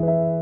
Yan.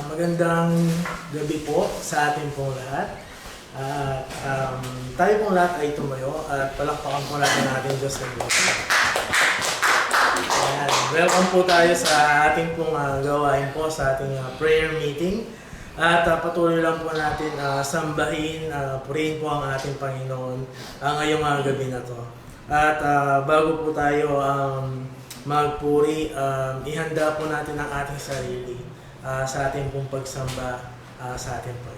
Magandang gabi po sa ating pong lahat. At tayo pong lahat ay tumayo at palakpakan po natin ang ating Diyos ng Diyos. Ayan. Welcome po tayo sa ating pong gawain po sa ating prayer meeting. At patuloy lang po natin sambahin, purihin po ang ating Panginoon ngayong gabi na to. At bago po tayo magpuri, ihanda po natin ang ating sarili sa ating pong pagsamba sa ating Panginoon.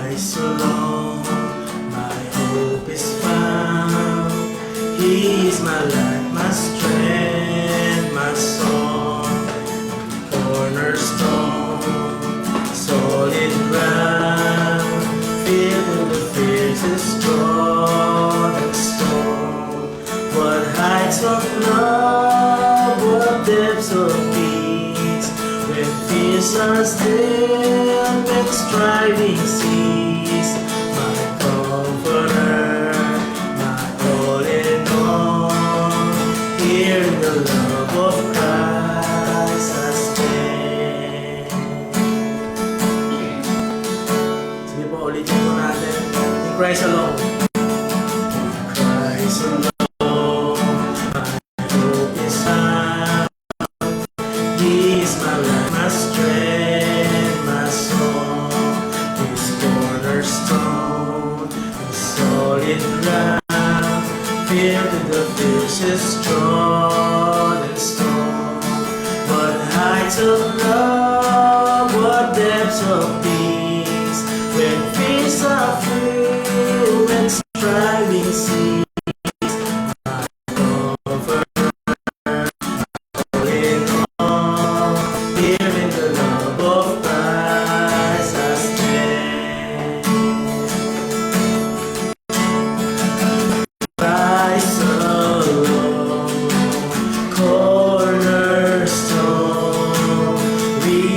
Christ alone, my hope is found. He is my life, my strength, my song, cornerstone, solid ground, filled with the fiercest drought and storm. What heights of love, what depths of peace, when fears are still and striving cease. My comforter, my all in all, here in the love of Christ I stand. Sige po, ulitin po natin. In Christ alone. Christ alone, my hope is found. He is my life, my strength, my song, His cornerstone, the solid ground, filled with the fiercest drought and storm. What heights of love, what depths of peace, when fears are few and striving cease. My comforter, all in all, here in the love of Christ I stand. Christ alone, cornerstone, we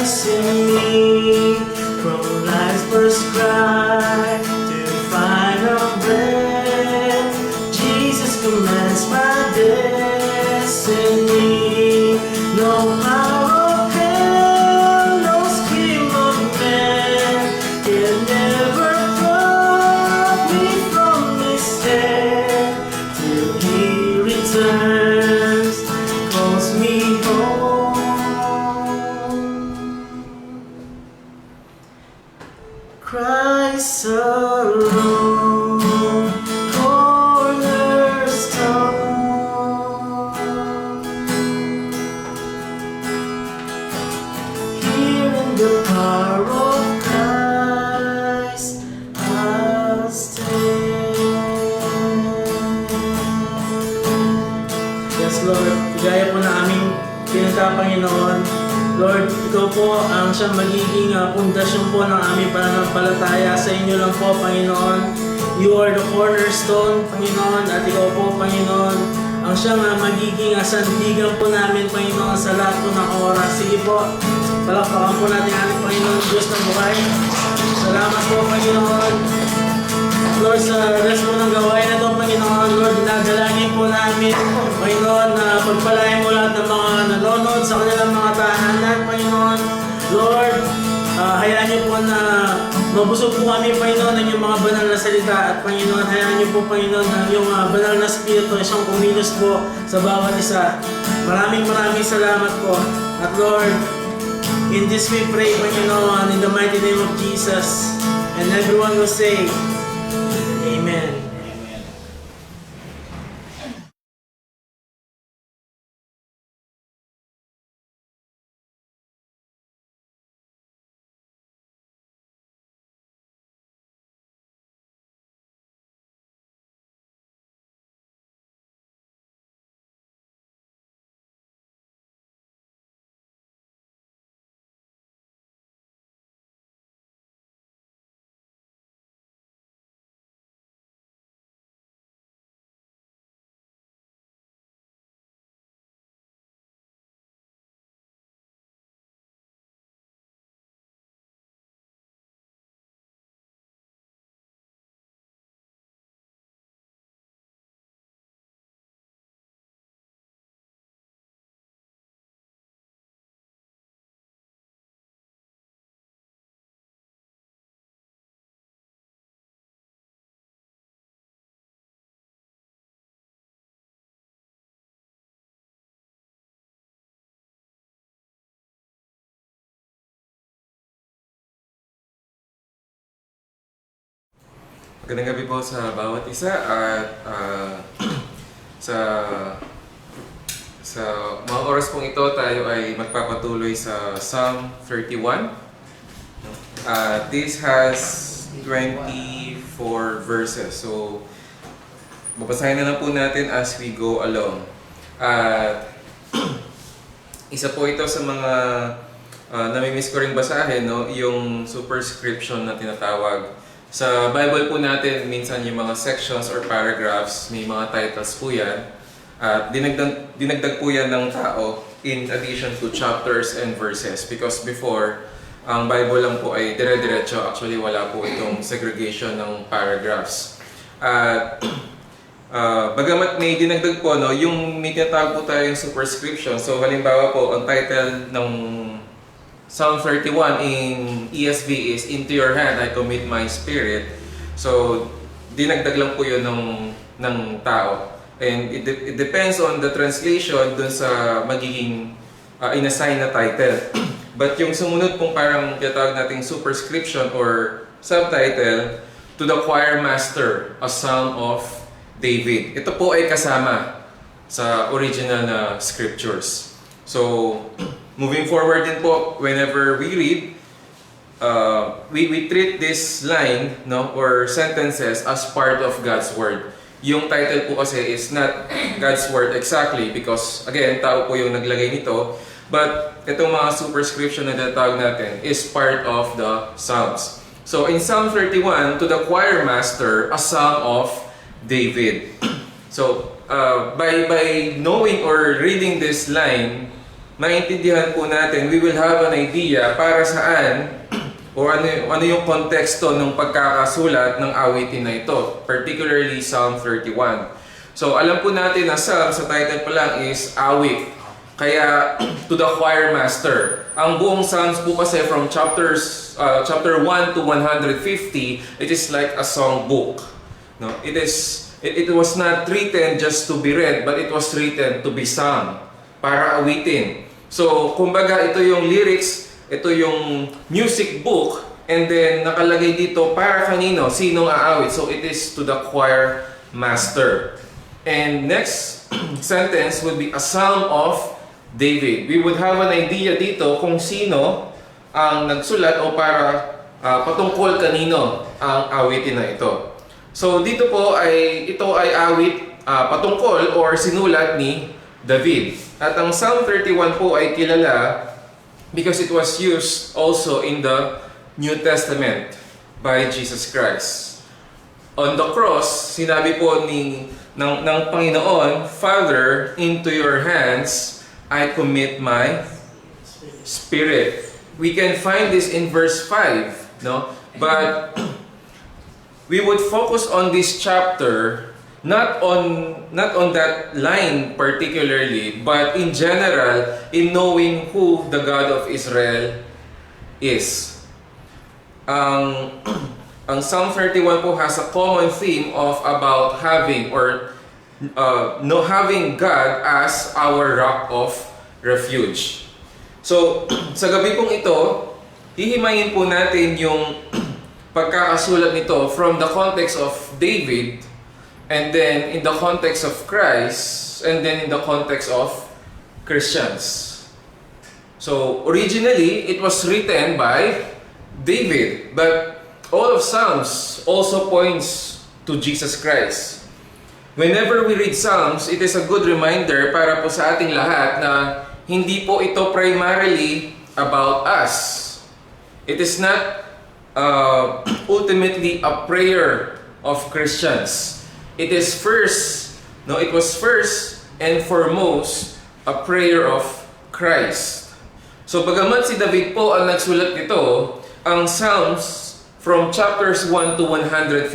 in me, from life's first cry to final breath. Jesus commands my destiny. No power of hell, no scheme of man can never pluck me from this step till He returns, calls me home. Christ alone, cornerstone. Here in the power of Christ, I'll stand. Yes, Lord, kagaya po na aming pinunta, Panginoon. Lord, Ikaw po ang siyang magiging pundasyon po ng aming pananampalataya. Sa inyo lang po, Panginoon. You are the cornerstone, Panginoon, at Ikaw po, Panginoon, ang siyang magiging sandigan po namin, Panginoon, sa lahat po ng oras. Sige po, palakpakan po natin ang ating Panginoon Diyos ng buhay. Salamat po, Panginoon. Lord, sa rest mo ng gawain na ito, Panginoon, Lord, dinadalangin po namin, Panginoon, na pagpalain mo lahat ng mga nanonood sa kanilang mga tahanan, Panginoon. Lord, hayaan niyo po na mabusog po kami, Panginoon, ng iyong mga banal na salita. At Panginoon, hayaan niyo po, Panginoon, ng iyong banal na spirito, siyang kumilos po sa bawat isa. Maraming salamat po. At Lord, in this we pray, Panginoon, in the mighty name of Jesus. And everyone will say, Amen. Magandang gabi po sa bawat isa at sa mga oras pong ito tayo ay magpapatuloy sa Psalm 31. This has 24 verses. So, babasahin na lang po natin as we go along. At isa po ito sa mga namimiss ko ring basahin, no? Yung superscription na tinatawag. Sa Bible po natin, minsan yung mga sections or paragraphs, may mga titles po yan. At dinagdag po yan ng tao in addition to chapters and verses. Because before, ang Bible lang po ay dire-diretso. Actually, wala po itong segregation ng paragraphs. At bagamat may dinagdag po, no, yung may tinatawag po tayong superscription. So halimbawa po, ang title ng Psalm 31 in ESV is, Into Your Hand I Commit My Spirit. So, dinagdag lang po yun ng tao. And it depends on the translation dun sa magiging inassign na title. But yung sumunod pong parang tinatawag nating superscription or subtitle, To the Choir Master, a Psalm of David. Ito po ay kasama sa original na scriptures. So, moving forward din po, whenever we read, we treat this line, no, or sentences as part of God's Word. Yung title po kasi is not God's Word exactly because, again, tao po yung naglagay nito. But itong mga superscription na tinatawag natin is part of the Psalms. So in Psalm 31, To the Choir Master, a Psalm of David. So by knowing or reading this line, maintindihan po natin, we will have an idea para saan o ano yung konteksto ng pagkakasulat ng awitin na ito, particularly Psalm 31. So alam po natin na Psalm sa title pa lang is awit. Kaya to the choir master. Ang buong Psalms po kasi from chapter 1 to 150, it is like a song book. No, it was not written just to be read, but it was written to be sung, para awitin. So kumbaga ito yung lyrics, ito yung music book, and then nakalagay dito para kanino, sinong aawit. So it is to the choir master. And next sentence would be a psalm of David. We would have an idea dito kung sino ang nagsulat o para patungkol kanino ang awitin na ito. So dito po ito ay awit patungkol or sinulat ni David. At ang Psalm 31 po ay kilala because it was used also in the New Testament by Jesus Christ. On the cross, sinabi po ng Panginoon, Father, into your hands I commit my spirit. We can find this in verse 5, no? But we would focus on this chapter not on that line particularly, but in general in knowing who the God of Israel is. Ang Psalm 31 po has a common theme of about having having God as our rock of refuge. So, sa gabi pong ito, hihimayin po natin yung pagkakasulat nito from the context of David, and then in the context of Christ, and then in the context of Christians. So, originally, it was written by David, but all of Psalms also points to Jesus Christ. Whenever we read Psalms, it is a good reminder para po sa ating lahat na hindi po ito primarily about us. It is not ultimately a prayer of Christians. It is it was first and foremost a prayer of Christ. So bagamat si David po ang nagsulat nito, ang Psalms from chapters 1 to 150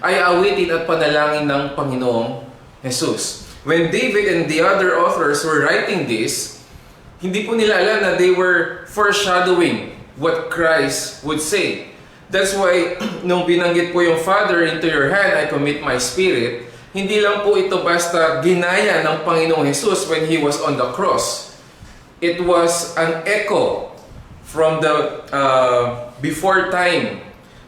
ay awitin at panalangin ng Panginoong Jesus. When David and the other authors were writing this, hindi po nila alam na they were foreshadowing what Christ would say. That's why, nung binanggit po yung Father, into your hand I commit my spirit, hindi lang po ito basta ginaya ng Panginoong Jesus when He was on the cross. It was an echo from the before time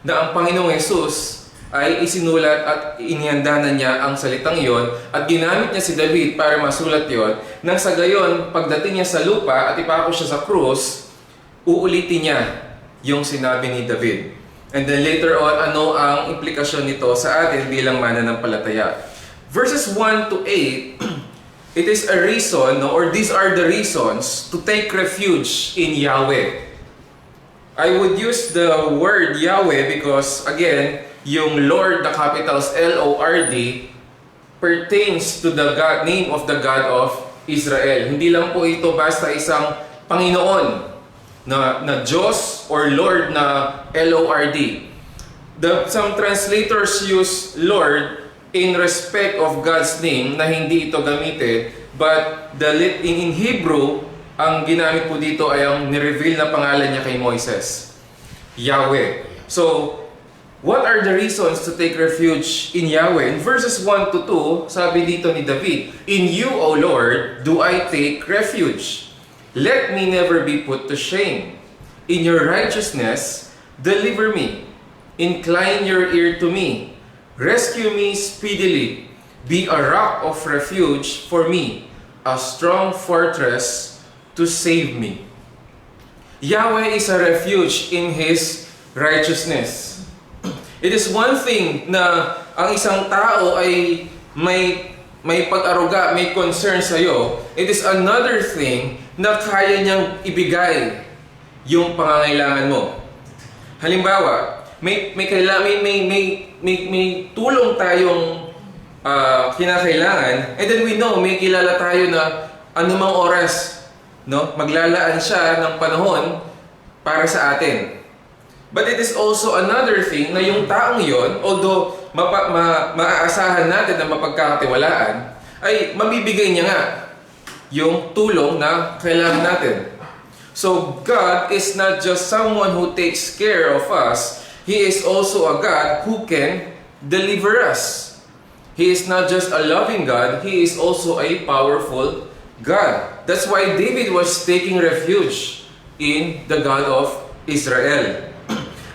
na ang Panginoong Jesus ay isinulat at inihanda na niya ang salitang yon at ginamit niya si David para masulat yon, nang sa gayon, pagdating niya sa lupa at ipako siya sa krus, uulitin niya yung sinabi ni David. And then later on, ano ang implikasyon nito sa atin bilang mananampalataya. Verses 1 to 8, it is a reason, or these are the reasons to take refuge in Yahweh. I would use the word Yahweh because, again, yung Lord, the capitals L-O-R-D, pertains to the name of the God of Israel. Hindi lang po ito basta isang Panginoon na Diyos or Lord na L-O-R-D. Some translators use Lord in respect of God's name na hindi ito gamitin, but in Hebrew, ang ginamit po dito ay ang nireveal na pangalan niya kay Moises, Yahweh. So, what are the reasons to take refuge in Yahweh? In verses 1 to 2, sabi dito ni David, In you, O Lord, do I take refuge. Let me never be put to shame. In your righteousness, deliver me. Incline your ear to me. Rescue me speedily. Be a rock of refuge for me, a strong fortress to save me. Yahweh is a refuge in His righteousness. It is one thing na ang isang tao ay may pag-aruga, may concern sa iyo. It is another thing na kaya niyang ibigay yung pangangailangan mo. Halimbawa, may tulong tayong kinakailangan, and then we know, may kilala tayo na anumang oras no? Maglalaan siya ng panahon para sa atin. But it is also another thing na yung taong yon, although maaasahan natin na mapagkakatiwalaan, ay mabibigay niya nga yung tulong na kailangan natin. So God is not just someone who takes care of us, He is also a God who can deliver us. He is not just a loving God, He is also a powerful God. That's why David was taking refuge in the God of Israel.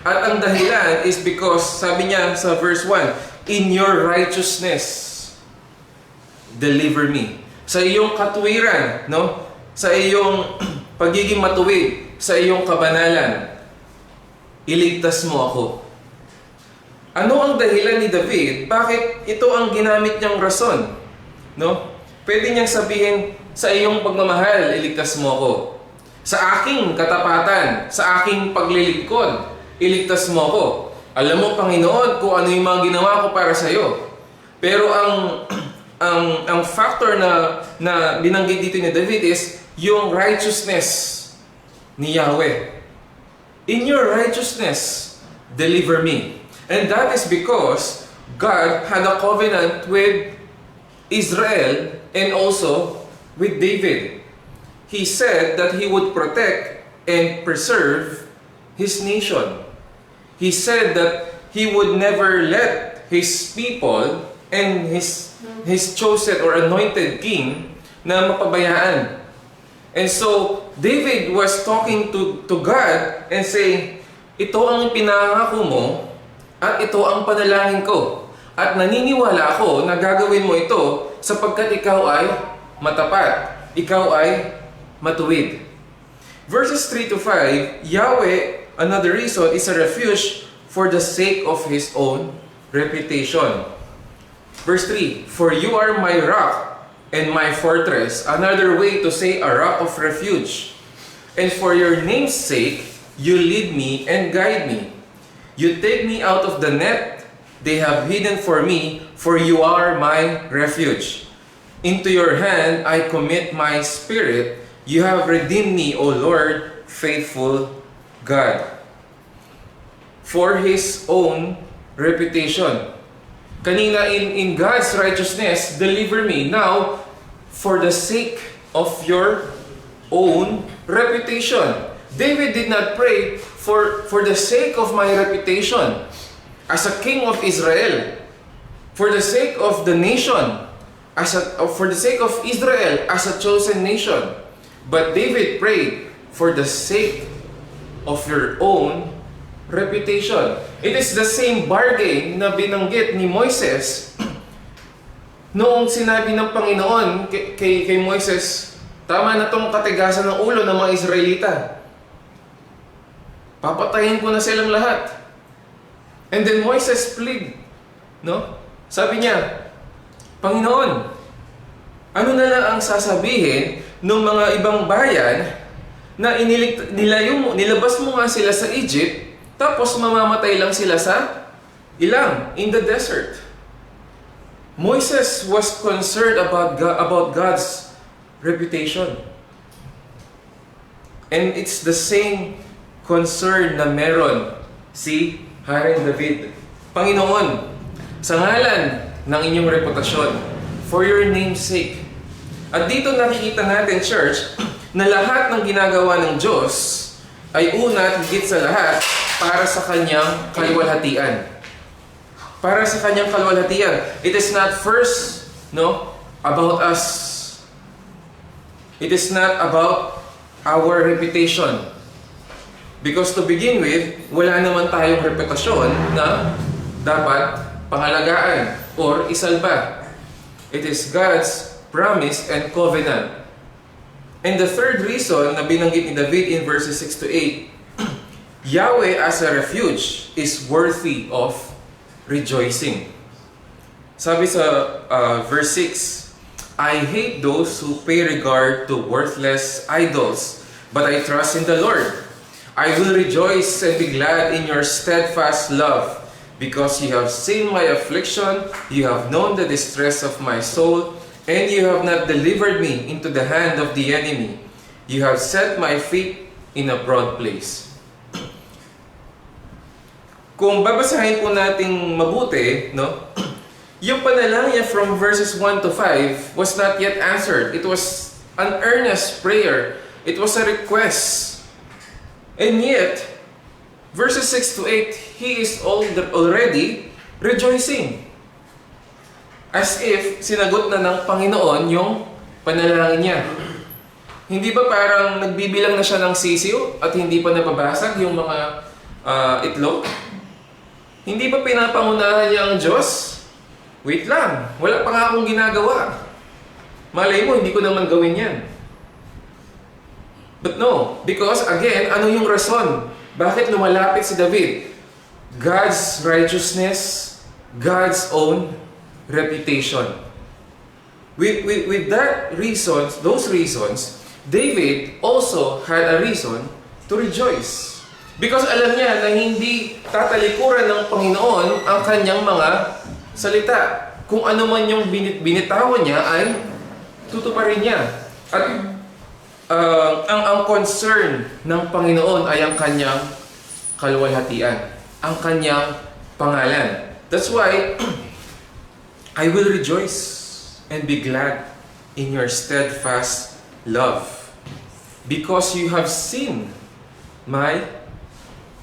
At ang dahilan is because, sabi niya sa verse 1, in your righteousness, deliver me. Sa iyong katuwiran, no? Sa iyong pagiging matuwid, sa iyong kabanalan, iligtas mo ako. Ano ang dahilan ni David? Bakit ito ang ginamit niyang rason? No? Pwede niyang sabihin, sa iyong pagmamahal, iligtas mo ako. Sa aking katapatan, sa aking paglilingkod, iligtas mo ako. Alam mo, Panginoon, kung ano yung mga ginawa ko para sa iyo. Pero ang factor na binanggit dito ni David is yung righteousness ni Yahweh. In your righteousness, deliver me. And that is because God had a covenant with Israel and also with David. He said that He would protect and preserve His nation. He said that He would never let His people and His chosen or anointed king na mapabayaan. And so, David was talking to God and saying, ito ang pinangako mo at ito ang panalangin ko. At naniniwala ako na gagawin mo ito sapagkat ikaw ay matapat. Ikaw ay matuwid. Verses 3 to 5, Yahweh, another reason, is a refuge for the sake of His own reputation. Verse 3, for you are my rock and my fortress. Another way to say a rock of refuge. And for your name's sake, you lead me and guide me. You take me out of the net they have hidden for me, for you are my refuge. Into your hand I commit my spirit. You have redeemed me, O Lord, faithful God. For His own reputation. Kanina in God's righteousness, deliver me. Now, for the sake of your own reputation. David did not pray for the sake of my reputation as a king of Israel, for the sake of the nation, for the sake of Israel as a chosen nation. But David prayed for the sake of your own reputation. It is the same bargain na binanggit ni Moises noong sinabi ng Panginoon kay Moises, tama na tong katigasan ng ulo ng mga Israelita. Papatayin ko na silang lahat. And then Moises plead, no? Sabi niya, Panginoon, ano na lang ang sasabihin ng mga ibang bayan na nilabas mo nga sila sa Egypt, tapos mamamatay lang sila sa ilang, in the desert. Moses was concerned about God's reputation. And it's the same concern na meron si Haring David. Panginoon, sa ngalan ng inyong reputasyon, for your name's sake. At dito nakikita natin, church, na lahat ng ginagawa ng Diyos ay una at higit sa lahat para sa kanyang kaluwalhatian. Para sa kanyang kaluwalhatian. It is not first, no, about us. It is not about our reputation. Because to begin with, wala naman tayong reputasyon na dapat pangalagaan or isalba. It is God's promise and covenant. And the third reason na binanggit ni David in verses 6 to 8, Yahweh as a refuge is worthy of rejoicing. Sabi sa verse 6, I hate those who pay regard to worthless idols, but I trust in the Lord. I will rejoice and be glad in your steadfast love, because you have seen my affliction, you have known the distress of my soul, and you have not delivered me into the hand of the enemy. You have set my feet in a broad place. Kung babasahin po nating mabuti, no? Yung panalangin from verses 1 to 5 was not yet answered. It was an earnest prayer. It was a request. And yet, verses 6 to 8, he is already rejoicing. As if sinagot na ng Panginoon yung panalangin niya. Hindi ba parang nagbibilang na siya ng sisiw at hindi pa nababasag yung mga itlog? Hindi ba pinapangunahan niya ang Diyos? Wait lang, wala pa nga akong ginagawa. Malay mo, hindi ko naman gawin yan. But no, because again, ano yung rason? Bakit lumalapit si David? God's righteousness, God's own reputation. With that reasons, those reasons, David also had a reason to rejoice. Because alam niya na hindi tatalikuran ng Panginoon ang kanyang mga salita. Kung ano man yung binitawan niya ay tutuparin niya. At ang concern ng Panginoon ay ang kanyang kaluwalhatian, ang kanyang pangalan. That's why I will rejoice and be glad in your steadfast love, because you have seen my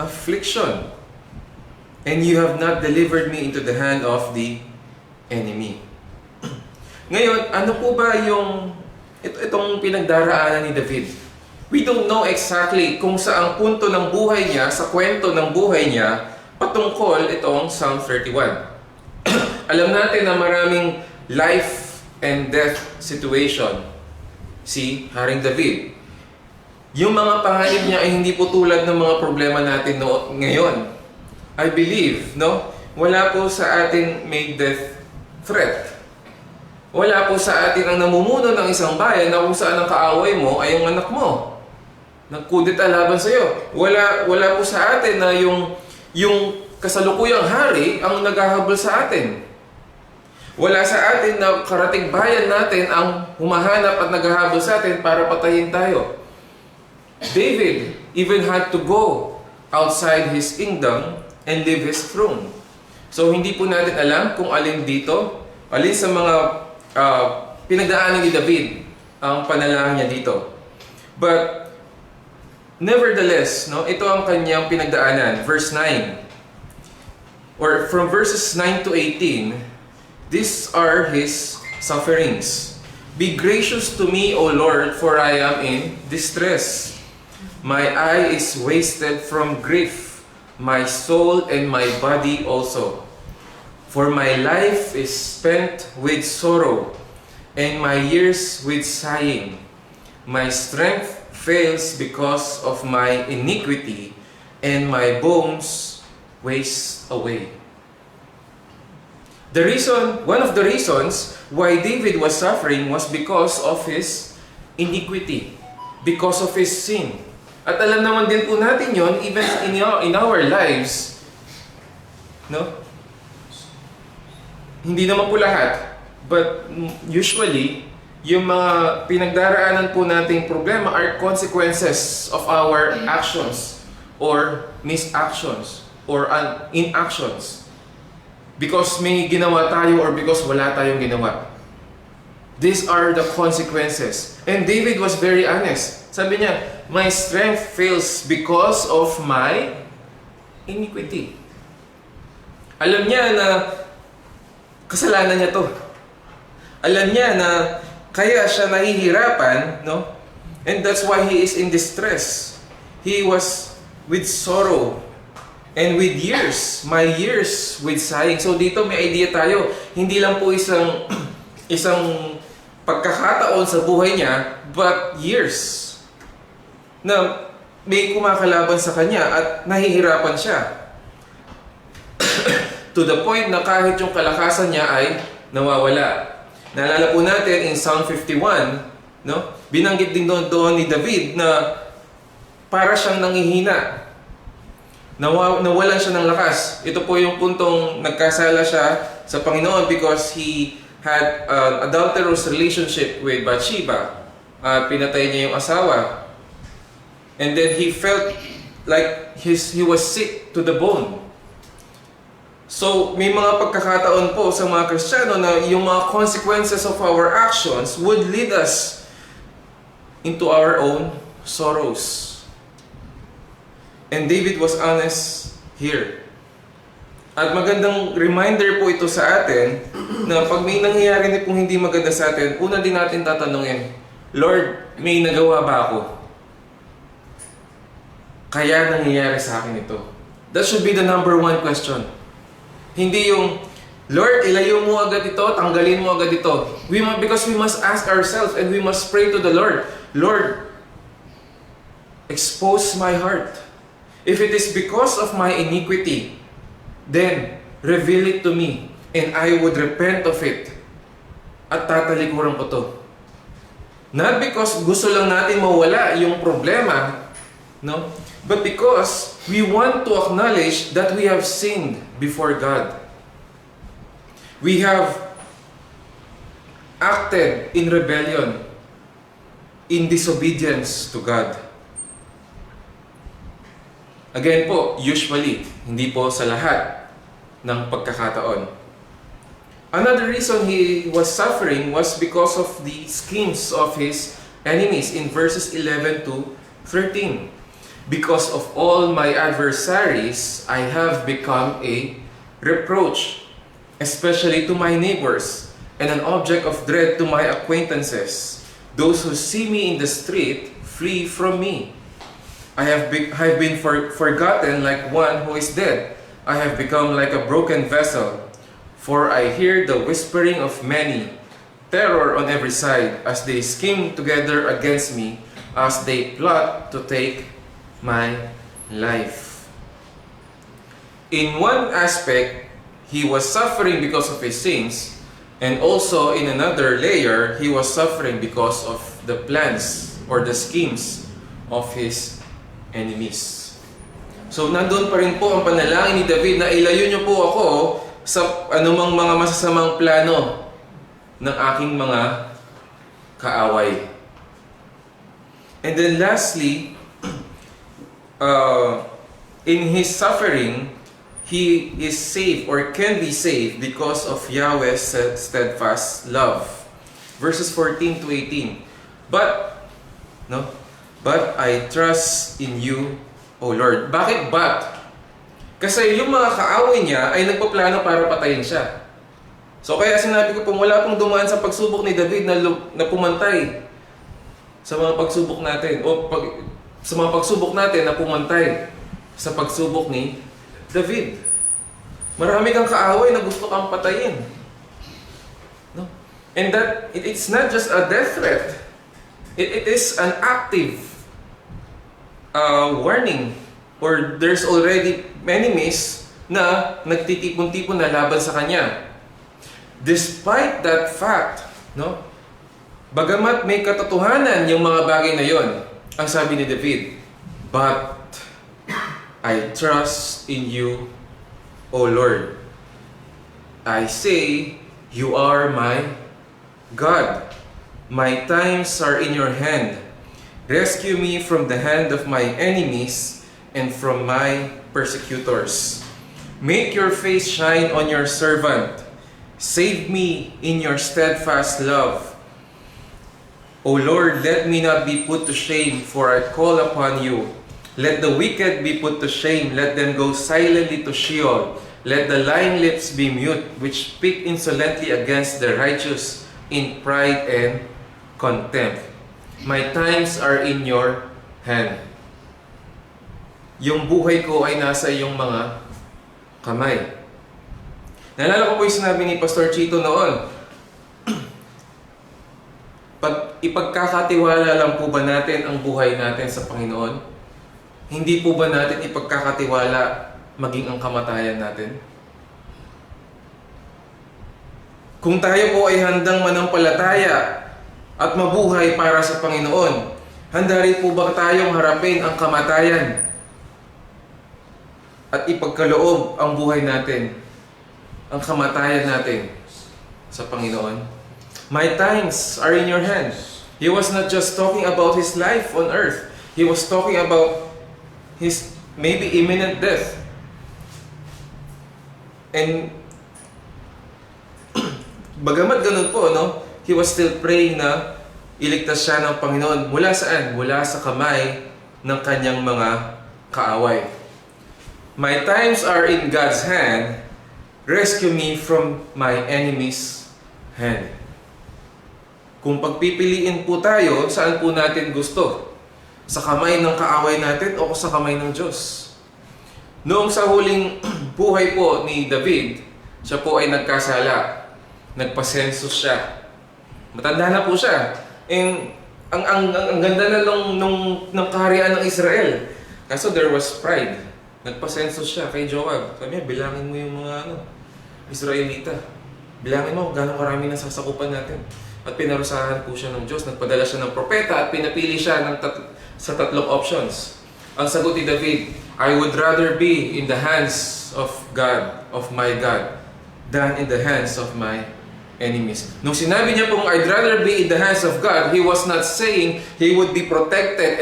affliction, and you have not delivered me into the hand of the enemy. Ngayon, ano po ba yung itong pinagdaraanan ni David? We don't know exactly kung saang punto ng buhay niya, sa kwento ng buhay niya, patungkol itong Psalm 31. Alam natin na maraming life and death situation si Haring David. Yung mga panganib niya ay hindi po tulad ng mga problema natin ngayon. I believe, no? Wala po sa atin may death threat. Wala po sa atin ang namumuno ng isang bayan na kung saan ang kaaway mo ay yung anak mo. Nagkudita laban sa iyo. Wala po sa atin na yung kasalukuyang hari ang naghahabol sa atin. Wala sa atin na karating bayan natin ang humahanap at naghahabol sa atin para patayin tayo. David even had to go outside his kingdom and leave his throne. So hindi po natin alam kung alin dito, alin sa mga pinagdaanan ni David ang panalangin niya dito. But nevertheless, no, ito ang kanyang pinagdaanan. Verse 9, or from verses 9 to 18, these are his sufferings. Be gracious to me, O Lord, for I am in distress. My eye is wasted from grief, my soul and my body also. For my life is spent with sorrow, and my years with sighing. My strength fails because of my iniquity, and my bones waste away. One of the reasons why David was suffering was because of his iniquity, because of his sin. At alam naman din po natin yon even in our lives, no? Hindi naman po lahat, but usually, yung mga pinagdaraanan po nating problema are consequences of our actions or misactions or inactions. Because may ginawa tayo or because wala tayong ginawa. These are the consequences. And David was very honest. Sabi niya, my strength fails because of my iniquity. Alam niya na kasalanan niya to. Alam niya na kaya siya nahihirapan, no? And that's why he is in distress. He was with sorrow and with years, my years with sighing. So dito may idea tayo, hindi lang po isang pagkakataon sa buhay niya, but years na may kumakalaban sa kanya at nahihirapan siya. To the point na kahit yung kalakasan niya ay nawawala. Naalala po natin in Psalm 51, no? Binanggit din doon ni David na para siyang nanghihina. Nawalan siya ng lakas. Ito po yung puntong nagkasala siya sa Panginoon because he had an adulterous relationship with Bathsheba. pinatay niya yung asawa. And then he felt like he was sick to the bone. So, may mga pagkakataon po sa mga Kristiyano na yung mga consequences of our actions would lead us into our own sorrows. And David was honest here. At magandang reminder po ito sa atin na pag may nangyayari na pong hindi maganda sa atin, una din natin tatanungin, Lord, may nagawa ba ako? Kaya nangyayari sa akin ito. That should be the number one question. Hindi yung, Lord, ilayo mo agad ito, tanggalin mo agad ito. Because we must ask ourselves and we must pray to the Lord, Lord, expose my heart. If it is because of my iniquity, then reveal it to me and I would repent of it. At tatalikuran ko to. Not because gusto lang natin mawala yung problema, no? But because we want to acknowledge that we have sinned before God. We have acted in rebellion, in disobedience to God. Again po, usually, hindi po sa lahat ng pagkakataon. Another reason he was suffering was because of the schemes of his enemies in verses 11 to 13. Because of all my adversaries, I have become a reproach, especially to my neighbors, and an object of dread to my acquaintances. Those who see me in the street flee from me. I have been forgotten like one who is dead. I have become like a broken vessel, for I hear the whispering of many, terror on every side, as they scheme together against me, as they plot to take my life. In one aspect, he was suffering because of his sins, and also in another layer, he was suffering because of the plans or the schemes of his enemies. So, nandun pa rin po ang panalangin ni David na ilayo niyo po ako sa anumang mga masasamang plano ng aking mga kaaway. And then lastly, in his suffering, he is safe or can be saved because of Yahweh's steadfast love. Verses 14 to 18. But I trust in you, O Lord. Bakit but? Kasi yung mga kaaway niya ay nagpaplano para patayin siya. So kaya sinabi ko pong wala pong dumaan sa pagsubok ni David na pumantay sa mga pagsubok natin. Sa mga pagsubok natin na pumantay sa pagsubok ni David. Marami kang kaaway na gusto kang patayin. No? And that it's not just a death threat. It is an active warning, or there's already enemies na nagtitipon-tipon na laban sa kanya. Despite that fact, no? Bagamat may katotohanan yung mga bagay na yon, ang sabi ni David, but I trust in you, O Lord. I say, you are my God. My times are in your hand. Rescue me from the hand of my enemies and from my persecutors. Make your face shine on your servant. Save me in your steadfast love. O Lord, let me not be put to shame, for I call upon you. Let the wicked be put to shame. Let them go silently to Sheol. Let the lying lips be mute, which speak insolently against the righteous in pride and contempt. My times are in your hand. Yung buhay ko ay nasa iyong mga kamay. Naalala ko po yung sinabi ni Pastor Chito noon. Ipagkakatiwala lang po ba natin ang buhay natin sa Panginoon? Hindi po ba natin ipagkakatiwala maging ang kamatayan natin? Kung tayo po ay handang manampalataya at mabuhay para sa Panginoon, handa rin po ba tayong harapin ang kamatayan at ipagkaloob ang buhay natin, ang kamatayan natin sa Panginoon? My times are in your hands. He was not just talking about his life on earth. He was talking about his maybe imminent death. And bagamat ganun po, no, he was still praying na iligtas siya ng Panginoon. Mula saan? Mula sa kamay ng kanyang mga kaaway. My times are in God's hand. Rescue me from my enemy's hand. Kung pagpipiliin po tayo, saan po natin gusto? Sa kamay ng kaaway natin o sa kamay ng Diyos? Noong sa huling buhay po ni David, siya po ay nagkasala. Nagpasensus siya. Matanda na po siya. And ang ganda na ng kaharian ng Israel. Kaso there was pride. Nagpasensus siya kay Joab. Sabi niya, bilangin mo yung mga Israelita. Bilangin mo gano'ng karami na sasakupan natin. At pinarusahan po siya ng Diyos. Nagpadala siya ng propeta at pinapili siya sa tatlong options. Ang sagot ni David, I would rather be in the hands of God, of my God, than in the hands of my enemies. Nung sinabi niya pong I'd rather be in the hands of God, he was not saying he would be protected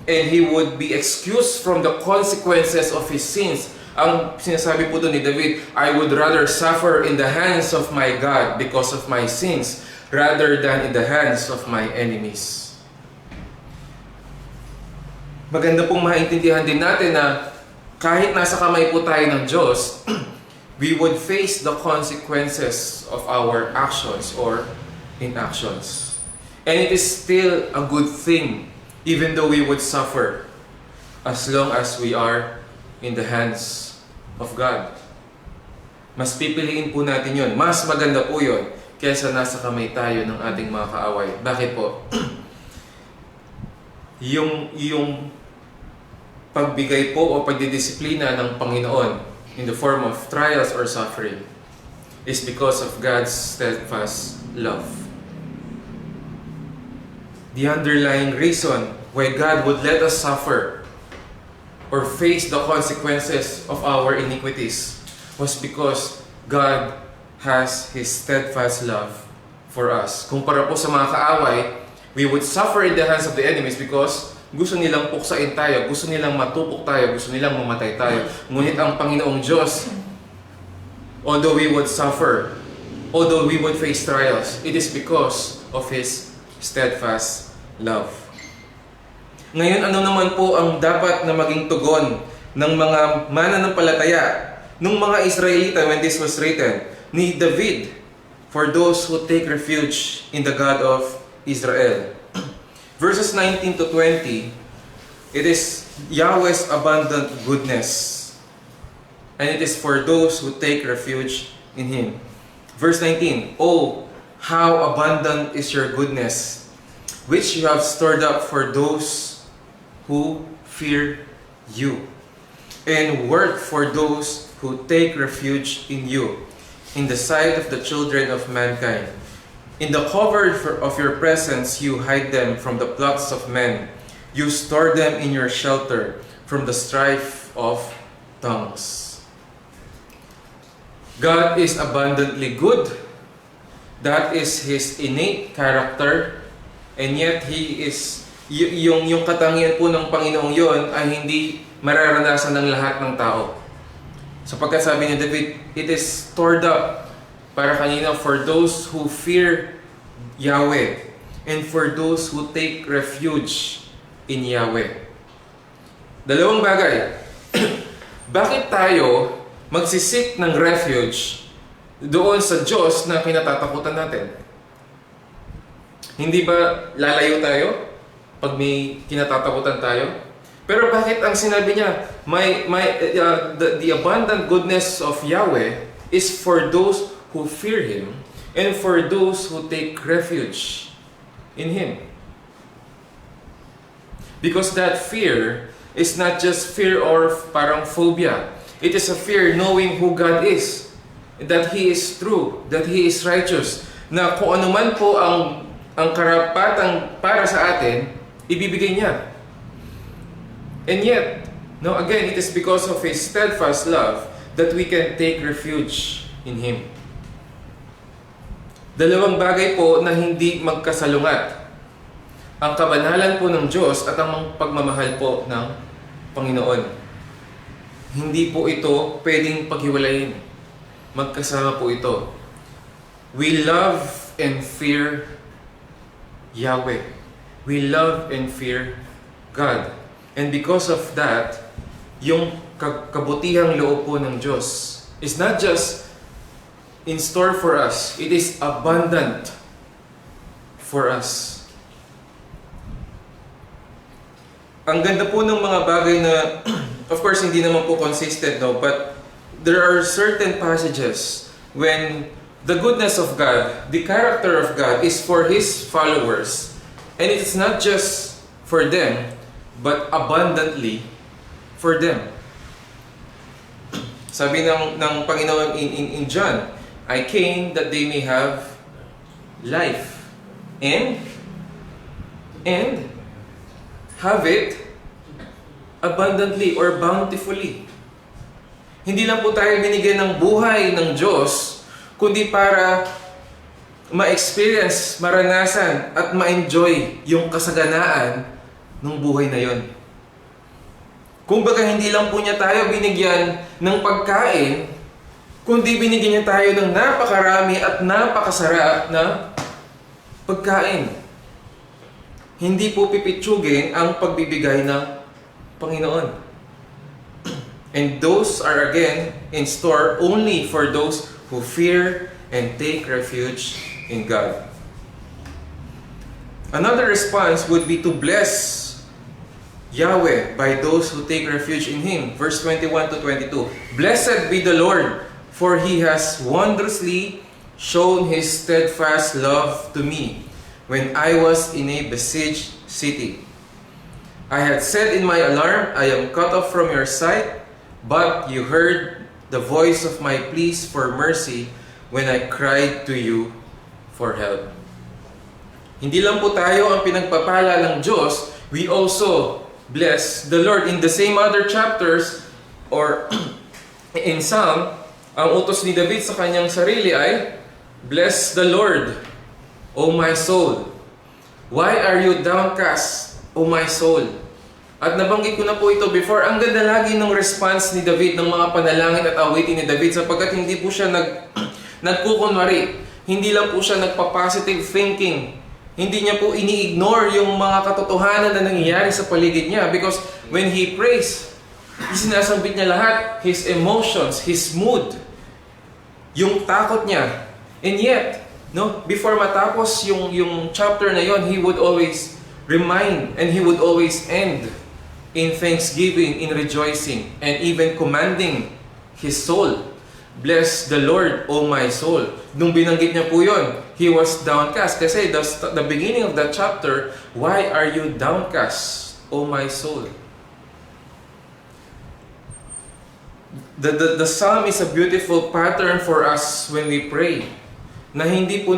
and he would be excused from the consequences of his sins. Ang sinasabi po doon ni David, I would rather suffer in the hands of my God because of my sins rather than in the hands of my enemies. Maganda pong maintindihan din natin na kahit nasa kamay po tayo ng Diyos, we would face the consequences of our actions or inactions. And it is still a good thing even though we would suffer as long as we are in the hands of God. Mas pipiliin po natin yun. Mas maganda po yun kaysa nasa kamay tayo ng ating mga kaaway. Bakit po? yung pagbigay po o pagdidisiplina ng Panginoon in the form of trials or suffering is because of God's steadfast love. The underlying reason why God would let us suffer or face the consequences of our iniquities was because God has His steadfast love for us. Kumpara po sa mga kaaway, we would suffer in the hands of the enemies because gusto nilang puksain tayo, gusto nilang matupok tayo, gusto nilang mamatay tayo. Ngunit ang Panginoong Diyos, although we would suffer, although we would face trials, it is because of His steadfast love. Ngayon, ano naman po ang dapat na maging tugon ng mga mananampalataya ng mga Israelita when this was written? Ni David, for those who take refuge in the God of Israel. Verses 19 to 20, it is Yahweh's abundant goodness. And it is for those who take refuge in Him. Verse 19, oh, how abundant is your goodness, which you have stored up for those who fear you, and work for those who take refuge in you, in the sight of the children of mankind. In the cover of your presence, you hide them from the plots of men. You store them in your shelter from the strife of tongues. God is abundantly good. That is His innate character. And yet, He is, yung katangian po ng Panginoong yon ay hindi mararanasan ng lahat ng tao. Sapagkat sabi ni David, it is stored up para kanina, for those who fear Yahweh and for those who take refuge in Yahweh. Dalawang bagay. Bakit tayo magsisik ng refuge doon sa Diyos na kinatatakutan natin? Hindi ba lalayo tayo pag may kinatatakutan tayo? Pero bakit ang sinabi niya, the abundant goodness of Yahweh is for those who fear Him, and for those who take refuge in Him. Because that fear is not just fear or parang phobia. It is a fear knowing who God is, that He is true, that He is righteous, na kung ano man po ang karapatang para sa atin, ibibigay niya. And yet, no, again, it is because of His steadfast love that we can take refuge in Him. Dalawang bagay po na hindi magkasalungat. ang kabanalan po ng Diyos at ang pagmamahal po ng Panginoon. Hindi po ito pwedeng paghiwalayin. Magkasama po ito. We love and fear Yahweh. We love and fear God. And because of that, yung kabutihang loob po ng Diyos is not just in store for us, it is abundant for us. Ang ganda po ng mga bagay na, of course, hindi naman po consistent, no? But there are certain passages when the goodness of God, the character of God is for His followers. And it is not just for them, but abundantly for them. Sabi ng Panginoon in John, I came that they may have life and have it abundantly or bountifully. Hindi lang po tayo binigyan ng buhay ng Diyos, kundi para ma-experience, maranasan, at ma-enjoy yung kasaganaan ng buhay na yon. Kumbaga, hindi lang po niya tayo binigyan ng pagkain, kundi binigyan niya tayo ng napakarami at napakasarap na pagkain. Hindi po pipitsugin ang pagbibigay ng Panginoon. And those are again in store only for those who fear and take refuge in God. Another response would be to bless Yahweh by those who take refuge in Him. Verse 21 to 22. Blessed be the Lord, for He has wondrously shown His steadfast love to me when I was in a besieged city. I had said in my alarm, I am cut off from your sight, but you heard the voice of my pleas for mercy when I cried to you for help. Hindi lang po tayo ang pinagpapala ng Diyos, we also bless the Lord. In the same other chapters, or in Psalm, ang utos ni David sa kanyang sarili ay, bless the Lord, O my soul. Why are you downcast, O my soul? At nabanggit ko na po ito before, ang ganda lagi ng response ni David, ng mga panalangin at awitin ni David, sapagkat hindi po siya nagkukunwari. Hindi lang po siya nagpa-positive thinking. Hindi niya po ini-ignore yung mga katotohanan na nangyayari sa paligid niya. Because when he prays, isinasambit niya lahat, his emotions, his mood, yung takot niya. And yet, no, before matapos yung chapter na yon, he would always remind and he would always end in thanksgiving, in rejoicing, and even commanding his soul. Bless the Lord, O my soul. Nung binanggit niya po yun, he was downcast. Kasi the beginning of that chapter, why are you downcast, O my soul? The psalm is a beautiful pattern for us when we pray. Na hindi po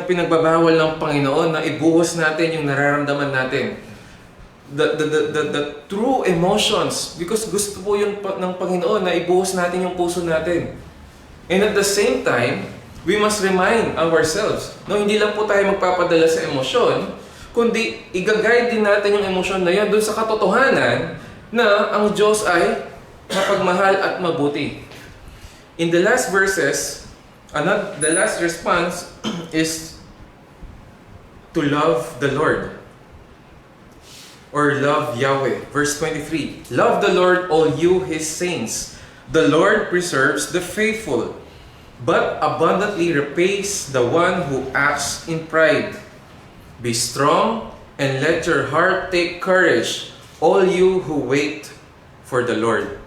pinagbabawal ng Panginoon na ibuhos natin yung nararamdaman natin. The true emotions, because gusto po yun ng Panginoon na ibuhos natin yung puso natin. And at the same time, we must remind ourselves, no, hindi lang po tayo magpapadala sa emosyon, kundi i-guide din natin yung emosyon na yan doon sa katotohanan na ang Diyos ay mapagmahal at mabuti. In the last verses, the last response is to love the Lord. Or love Yahweh. Verse 23. Love the Lord, all you His saints. The Lord preserves the faithful, but abundantly repays the one who acts in pride. Be strong and let your heart take courage, all you who wait for the Lord.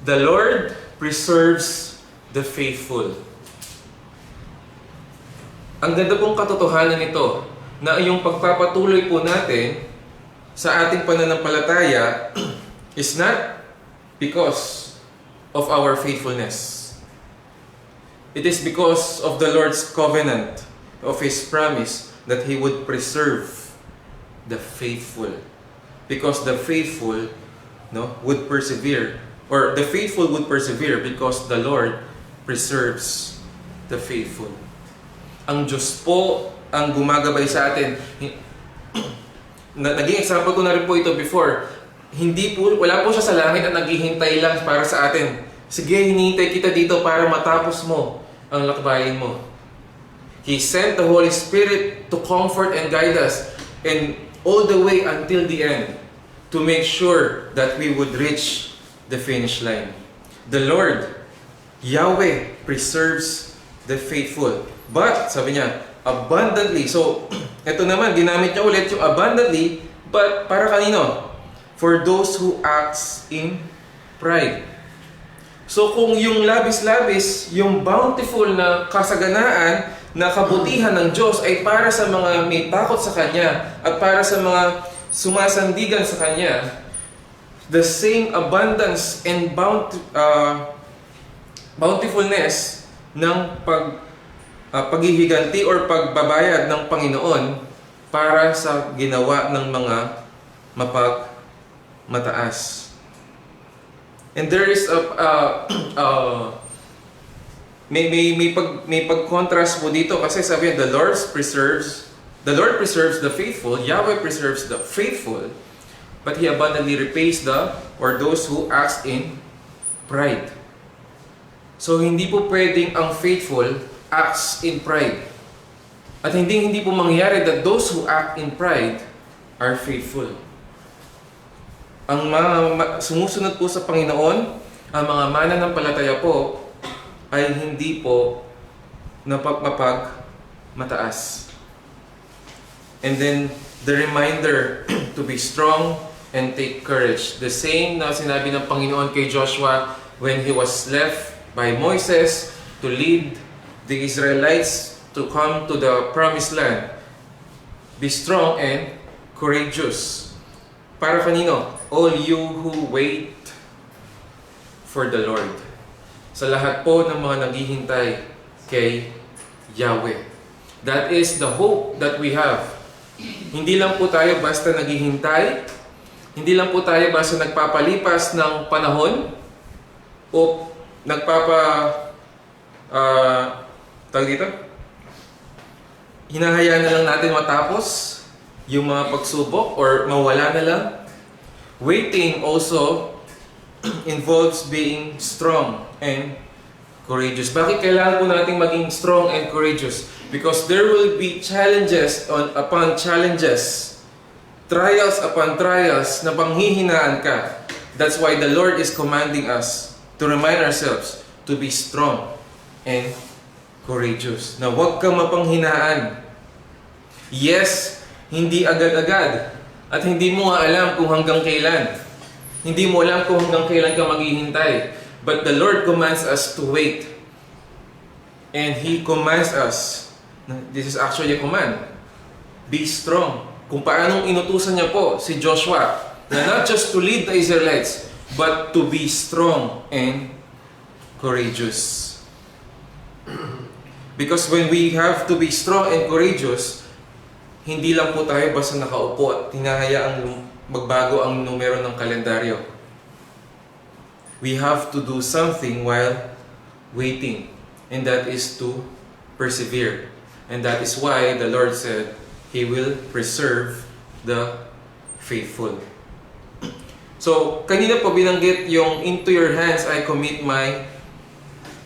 The Lord preserves the faithful. Ang ganda pong katotohanan nito, na yung pagpapatuloy po natin sa ating pananampalataya is not because of our faithfulness. It is because of the Lord's covenant, of His promise that He would preserve the faithful. Because the faithful, no, would persevere, or the faithful would persevere because the Lord preserves the faithful. Ang Diyos po ang gumagabay sa atin. Naging example ko na rin po ito before. Wala po siya sa langit at naghihintay lang para sa atin. Sige, hinihintay kita dito para matapos mo ang lakbayin mo. He sent the Holy Spirit to comfort and guide us, and all the way until the end, to make sure that we would reach the finish line. The Lord, Yahweh, preserves the faithful. But, sabi niya, abundantly. So, ito naman, ginamit niya ulit yung abundantly, but para kanino? For those who acts in pride. So, kung yung labis-labis, yung bountiful na kasaganaan, na kabutihan ng Diyos ay para sa mga may takot sa Kanya at para sa mga sumasandigan sa Kanya, the same abundance and bountifulness ng paghihiganti or pagbabayad ng Panginoon para sa ginawa ng mga mapagmataas. And there is may pag-contrast po dito kasi sabi the Lord preserves the faithful, Yahweh preserves the faithful, but He abundantly repays those who acts in pride. So hindi po pwedeng ang faithful acts in pride. At hindi po mangyayari that those who act in pride are faithful. Ang mga sumusunod po sa Panginoon, ang mga mananampalataya po, ay hindi po mataas. And then, the reminder to be strong and take courage. The same na sinabi ng Panginoon kay Joshua when he was left by Moses to lead the Israelites to come to the promised land. Be strong and courageous. Para kanino? All you who wait for the Lord. Sa lahat po ng mga naghihintay kay Yahweh. That is the hope that we have. Hindi lang po tayo basta naghihintay, hindi lang po tayo basta nagpapalipas ng panahon o tawag dito? Hinahayaan na lang natin matapos yung mga pagsubok or mawala na lang. Waiting also involves being strong and courageous. Bakit kailangan po natin maging strong and courageous? Because there will be challenges upon challenges, trials upon trials na panghihinaan ka. That's why the Lord is commanding us to remind ourselves to be strong and courageous. Na huwag kang mapanghinaan. Yes, hindi agad-agad. At hindi mo nga alam kung hanggang kailan. Hindi mo alam kung hanggang kailan ka maghihintay. But the Lord commands us to wait. And He commands us, this is actually a command, be strong. Kung paanong inutusan niya po si Joshua, na not just to lead the Israelites, but to be strong and courageous. Because when we have to be strong and courageous, hindi lang po tayo basta nakaupo at hinahayaang magbago ang numero ng kalendaryo. We have to do something while waiting, and that is to persevere. And that is why the Lord said, He will preserve the faithful. So, kanina po binanggit yung into your hands I commit my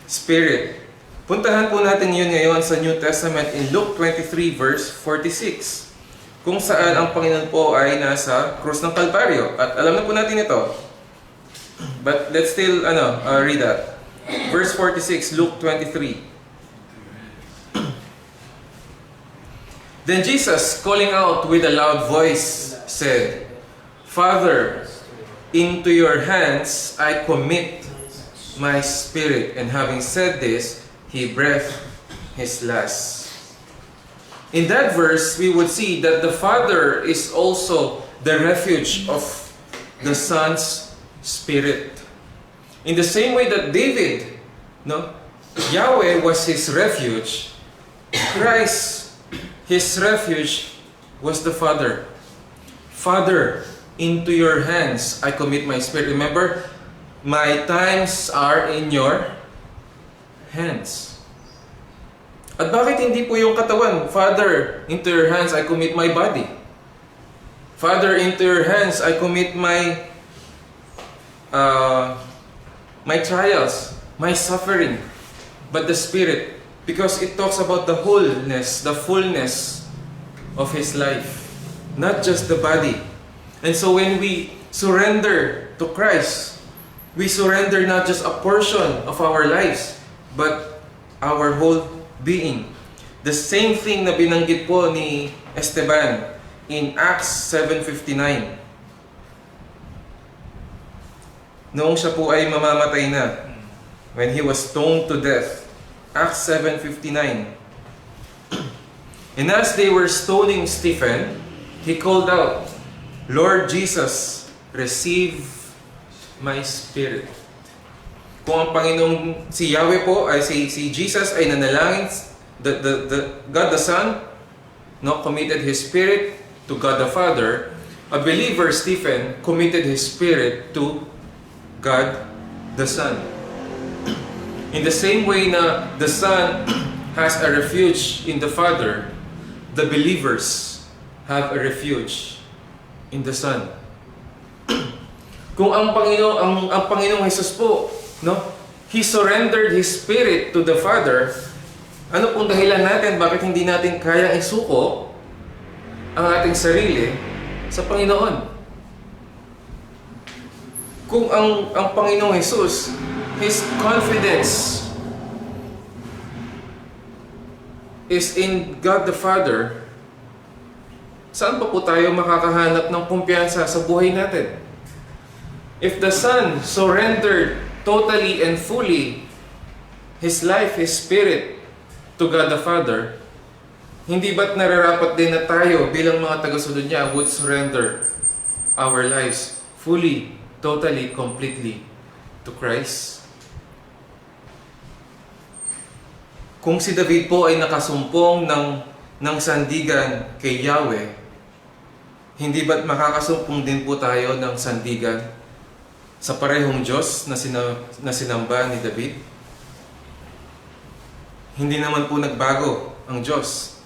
spirit. Puntahan po natin yun ngayon sa New Testament in Luke 23 verse 46. Kung saan ang Panginoon po ay nasa krus ng Kalbaryo. At alam na po natin ito. But let's still read that. Verse 46, Luke 23. Then Jesus, calling out with a loud voice, said, Father, into your hands I commit my spirit. And having said this, He breathed His last. In that verse, we would see that the Father is also the refuge of the Son's spirit. In the same way that David, Yahweh was his refuge, Christ, his refuge was the Father. Father, into your hands I commit my spirit. Remember, my times are in your hands. At bakit hindi po yung katawan? Father, into your hands I commit my body. Father, into your hands I commit my trials, my suffering. But the Spirit, because it talks about the wholeness, the fullness of His life, not just the body. And so when we surrender to Christ, we surrender not just a portion of our lives, but our whole being. The same thing na binanggit po ni Esteban in Acts 7:59. Noong siya po ay mamamatay na, when he was stoned to death. Acts 7:59. And as they were stoning Stephen, he called out, Lord Jesus, receive my spirit. Kung ang Panginoong si Yahweh po ay si Jesus ay nanalangin, God the Son committed His spirit to God the Father. A believer, Stephen, committed his spirit to God the Son. In the same way na the Son has a refuge in the Father, the believers have a refuge in the Son. Kung ang Panginoong Jesus po, He surrendered His Spirit to the Father, ano pong dahilan natin bakit hindi natin kayang isuko ang ating sarili sa Panginoon? Kung ang Panginoong Jesus, His confidence is in God the Father, saan pa po tayo makakahanap ng kumpiyansa sa buhay natin? If the Son surrendered totally and fully His life, His Spirit to God the Father, hindi ba't nararapat din na tayo bilang mga tagasunod niya would surrender our lives fully, totally, completely to Christ? Kung si David po ay nakasumpong ng sandigan kay Yahweh, hindi ba't makakasumpong din po tayo ng sandigan sa parehong Diyos na sinamba ni David? Hindi naman po nagbago ang Diyos.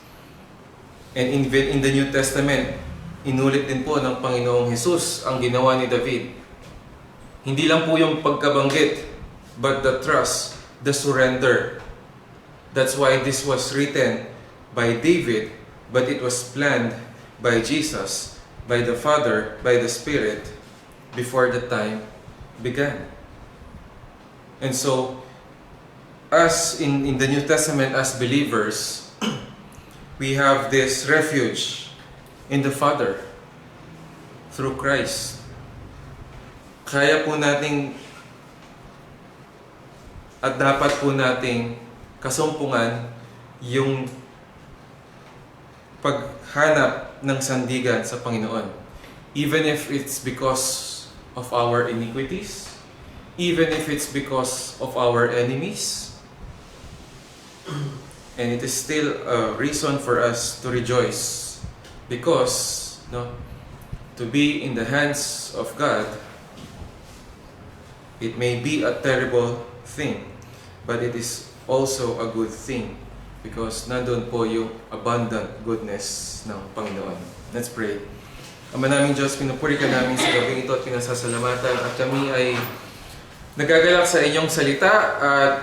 And in the New Testament, inulit din po ng Panginoong Jesus ang ginawa ni David. Hindi lang po yung pagkabanggit, but the trust, the surrender. That's why this was written by David, but it was planned by Jesus, by the Father, by the Spirit, before the time began. And so, as in the New Testament, as believers, we have this refuge in the Father through Christ. Kaya po nating at dapat po nating kasumpungan yung paghanap ng sandigan sa Panginoon. Even if it's because of our iniquities, even if it's because of our enemies, and it is still a reason for us to rejoice, because to be in the hands of God, it may be a terrible thing, but it is also a good thing, because nandun po yung abundant goodness ng Panginoon. Let's pray. Ama naming Diyos, pinupuri ka namin sa gabing ito at pinasasalamatan, at kami ay nagagalak sa inyong salita at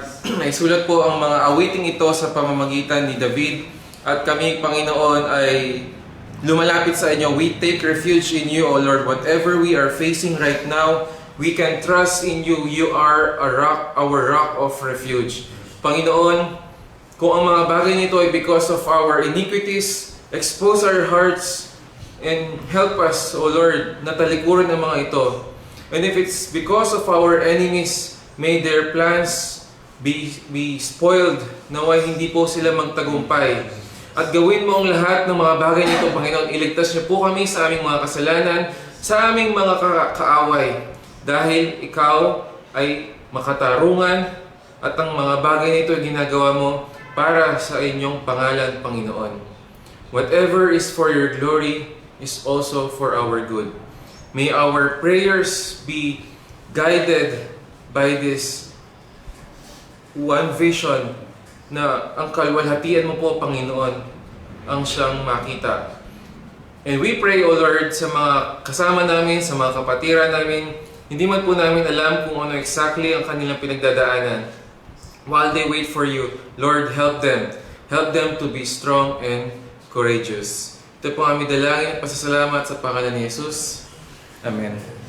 naisulat po ang mga awiting ito sa pamamagitan ni David, at kami, Panginoon, ay lumalapit sa inyo. We take refuge in you, O Lord. Whatever we are facing right now, we can trust in you. You are a rock, our rock of refuge. Panginoon, kung ang mga bagay nito ay because of our iniquities, expose our hearts and help us, O Lord, na talikuran ang mga ito. And if it's because of our enemies, may their plans be spoiled, naway hindi po sila magtagumpay. At gawin mo ang lahat ng mga bagay nito, Panginoon. Iligtas niyo po kami sa aming mga kasalanan, sa aming mga kaaway. Dahil ikaw ay makatarungan, at ang mga bagay nito ay ginagawa mo para sa inyong pangalan, Panginoon. Whatever is for your glory is also for our good. May our prayers be guided by this one vision na ang kalwalhatian mo po, Panginoon, ang siyang makita. And we pray, O Lord, sa mga kasama namin, sa mga kapatiran namin, hindi man po namin alam kung ano exactly ang kanilang pinagdadaanan. While they wait for you, Lord, help them. Help them to be strong and courageous. Ito po ang aming dalangin at pasasalamat sa pangalan ni Jesus. Amen.